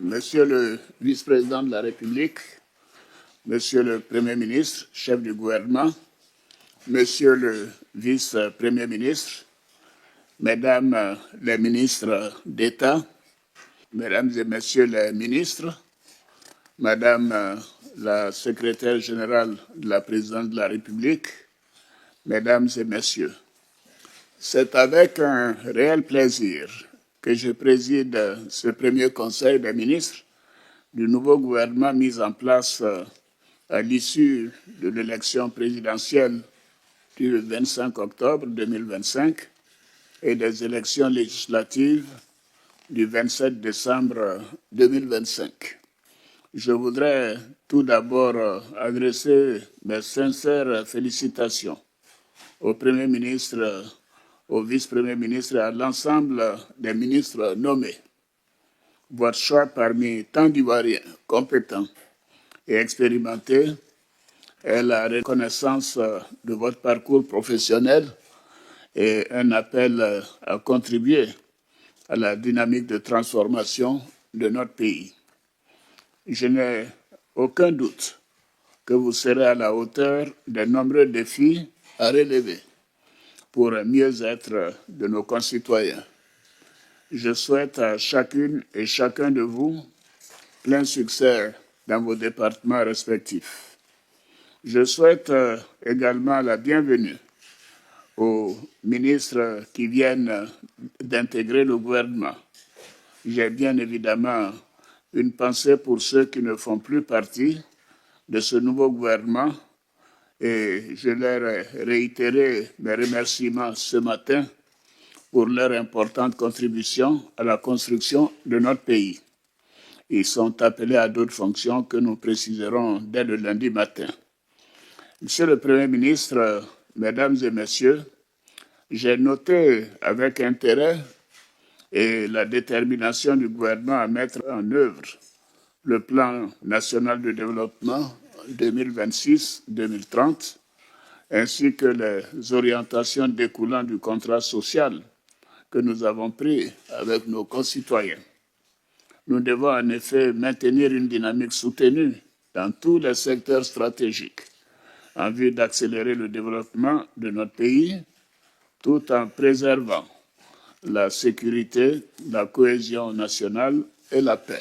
Monsieur le vice-président de la République, Monsieur le Premier ministre, chef du gouvernement, Monsieur le vice-premier ministre, Mesdames les ministres d'État, Mesdames et Messieurs les ministres, Madame la secrétaire générale de la présidence de la République, Mesdames et Messieurs, c'est avec un réel plaisir que je préside ce premier Conseil des ministres du nouveau gouvernement mis en place à l'issue de l'élection présidentielle du 25 octobre 2025 et des élections législatives du 27 décembre 2025. Je voudrais tout d'abord adresser mes sincères félicitations au Premier ministre, au vice-premier ministre et à l'ensemble des ministres nommés. Votre choix parmi tant d'Ivoiriens compétents et expérimentés est la reconnaissance de votre parcours professionnel et un appel à contribuer à la dynamique de transformation de notre pays. Je n'ai aucun doute que vous serez à la hauteur des nombreux défis à relever pour un mieux-être de nos concitoyens. Je souhaite à chacune et chacun de vous plein succès dans vos départements respectifs. Je souhaite également la bienvenue aux ministres qui viennent d'intégrer le gouvernement. J'ai bien évidemment une pensée pour ceux qui ne font plus partie de ce nouveau gouvernement et je leur ai réitéré mes remerciements ce matin pour leur importante contribution à la construction de notre pays. Ils sont appelés à d'autres fonctions que nous préciserons dès le lundi matin. Monsieur le Premier ministre, Mesdames et Messieurs, j'ai noté avec intérêt et la détermination du gouvernement à mettre en œuvre le plan national de développement 2026-2030, ainsi que les orientations découlant du contrat social que nous avons pris avec nos concitoyens. Nous devons en effet maintenir une dynamique soutenue dans tous les secteurs stratégiques en vue d'accélérer le développement de notre pays tout en préservant la sécurité, la cohésion nationale et la paix.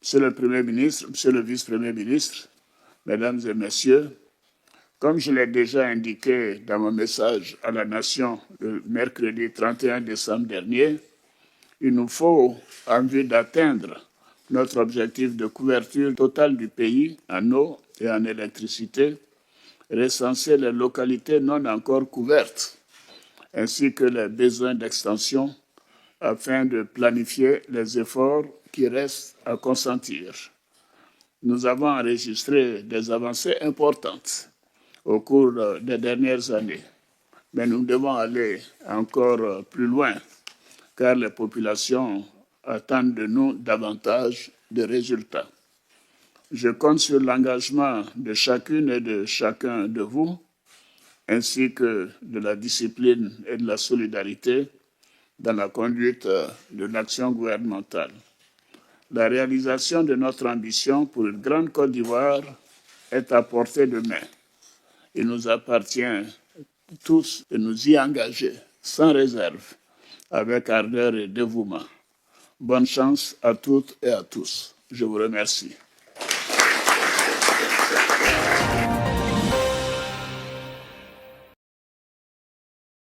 Monsieur le Premier ministre, Monsieur le Vice-premier ministre, Mesdames et Messieurs, comme je l'ai déjà indiqué dans mon message à la Nation le mercredi 31 décembre dernier, il nous faut, en vue d'atteindre notre objectif de couverture totale du pays en eau et en électricité, recenser les localités non encore couvertes, ainsi que les besoins d'extension, afin de planifier les efforts qui restent à consentir. Nous avons enregistré des avancées importantes au cours des dernières années, mais nous devons aller encore plus loin, car les populations attendent de nous davantage de résultats. Je compte sur l'engagement de chacune et de chacun de vous, ainsi que de la discipline et de la solidarité dans la conduite de l'action gouvernementale. La réalisation de notre ambition pour une grande Côte d'Ivoire est à portée de main. Il nous appartient tous de nous y engager sans réserve, avec ardeur et dévouement. Bonne chance à toutes et à tous. Je vous remercie.